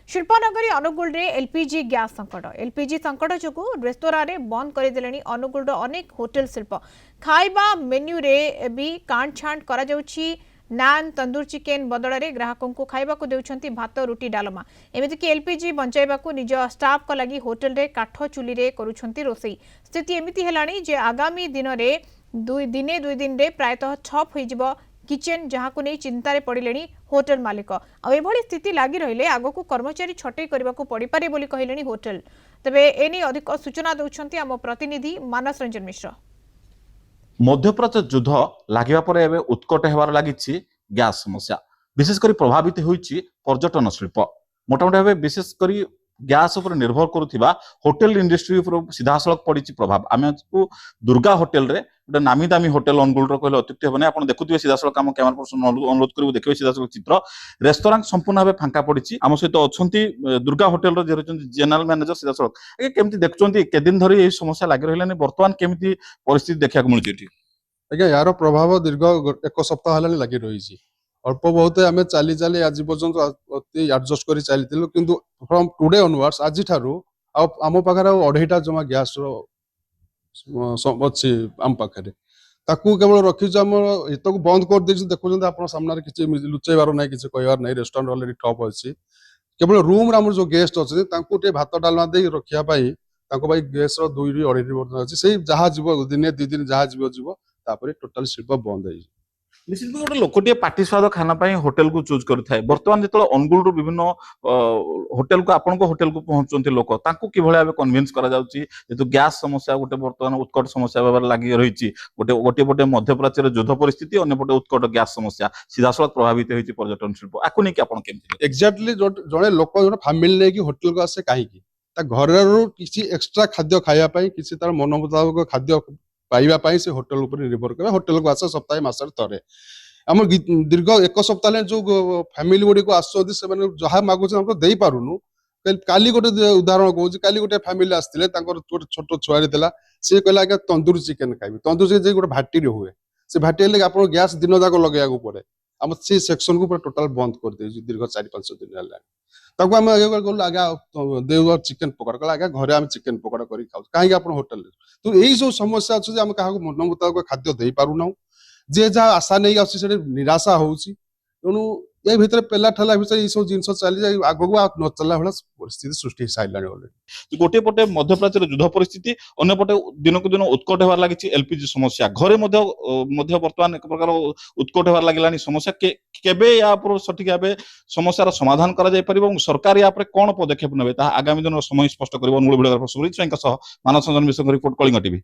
शिल्पनगरी अनुगुल रे LPG gas संकट जो रेस्तोरां रे बंद करदेले अनुगुल अनेक होटल शिल्प खाइबा मेन्यू रे भी कांट छांट करा जाउछि। नान तंदूर चिकेन बदल में ग्राहकों को खाइबा को देउछंती भात रुटी डालमा। एमिति कि एलपीजी बंचाइबा को निज स्टाफ को लगी होटल रे काठ चुली रे करूछंती रोसई। स्थिति एमिति हेलानी जे आगामी दिन रे दुई दिन रे प्रायतः ठप होई जिवो किचेन, जहाँ को नहीं चिंतार पड़े होटल मालिक। आभली स्थिति लगी रही आग को कर्मचारी छटई करने को पड़ पारे बोली कहले होटल। तेबे एने अधिक सूचना दौरान आम प्रतिनिधि मानस रंजन मिश्र। मध्यप्राच्य युद्ध लगे पर उत्कट होबार लगी गैस समस्या विशेषकर प्रभावित होइछि पर्यटन शिल्प। मोटामोटी भाव विशेषकर गैस उपर निर्भर करुवा होटेल इंडस्ट्री सीधा सड़क पड़ी प्रभाव। आम दुर्गा होटेल रे गोटे नामी दामी होटेल अनुगुल कहले अत्युक्ति हेबनी। आप देखुए सीधा सड़क आम कैमरा पर्सन अनुरोध करूँ देखिए सीधा सड़क चित्र। रेस्तोरां संपूर्ण भाव फांका पड़ी। आम सहित अच्छा दुर्गा होटेल जनरल मैनेजर सीधा सड़क केमती देखुं के दिन धरी यही समस्या लगी रही बर्तमान केमती परिस्थिति देखा मिलती। आज्ञा यार प्रभाव दीर्घ एक सप्ताह लगी रही। अल्प बहुत आम चली चली आज पर्यटन एडजस्ट कर चली किंतु फ्रॉम टुडे ऑनवर्ड्स आज ठारू आम पाखे 2.5 जमा गैस अच्छी आम पाखे ताकू केवल रखीचु आम एत बंद कर देखुं आप सामने किसी लुचेबार ना कि कहबार ना। रेस्टोरेंट अलरेडी ठप अच्छी केवल रूम रे जो गेस्ट अच्छे भात डालमा दे रखापी गैस 2-2.5 बर्तन अच्छी से जहाँ जीव दिने 2 दिन जहाँ जीव टोटाल शिल्प बंद है। निश्चित गोटे लोकटे पार्टी स्वाद खाना होटेल को चूज करता है। बर्तमान जो अनुगुल विभिन्न होटेल को आपण होटेल को पहुंचते लोक कि कन्विन्स करेतु गैस समस्या गोटे बर्तमान उत्कट समस्या लगी रही। गोटे पटे मध्यप्राच्य युद्ध परिस्थिति अन्य पटे उत्कट गैस समस्या सीधा सड़क प्रभावित होती पर्यटन शिल्प। आपको नहीं कि एक्जाक्टली जड़े लोक जो फैमिली लेकिन होटेल को आसे कहीं घर किसी एक्सट्रा खाद्य खायापी किसी तार मन मुताबिक खाद्य पाइबा से होटेल उपर निर्भर करे। होटेल को आसे सप्ताह मसर थे आम दीर्घ एक सप्ताह जो फैमिली गुड़ी को आसुँच जहाँ मागुच दे पारुनु। काली गोटे उदाहरण कहूँ काली गोटे फैमिली आसते छोट छुआरी सी कहला आज्ञा तंदूर चिकेन खाइबी। तंदूर चिकेन गोटे भाटी हुए से भाटी आप गैस दिन जाक लगे पड़े आम से सेक्शन को टोटाल बंद कर दीर्घ 4-5 दिन आम आज्ञा देव चिकेन पकड़ा कहला आज्ञा घरे आम चिकेन पकड़ा कर खाऊ कहीं आप होटेल। तो यही सब समस्या अच्छे आम क्या मन मुताबिक खाद्य दे पारूना जे जहाँ आशा नहीं आसे निराशा होची। तेणु ये भितर पेला ठेला भितर ये सब जिन चली जाए आग को न चलला भाई परिस्थिति सृष्टि सारे अलरेडी। गोटे पटे मध्यप्राच्य युद्ध परिस्थिति अन्य पटे दिन को दिन उत्कट होबार लगी एलपीजी समस्या घरे बर्तमान एक प्रकार उत्कट होबार लगे समस्या केबे या पर सठिक भाव समस्यार समाधान करा जाय परिबो और सरकार या पर कोन पदक्षेप नेबे ता आगामी दिन समय स्पष्ट करिवो। अनुगुल भिडियो मानस रंजन मिश्र रिपोर्ट कलिंग टीवी।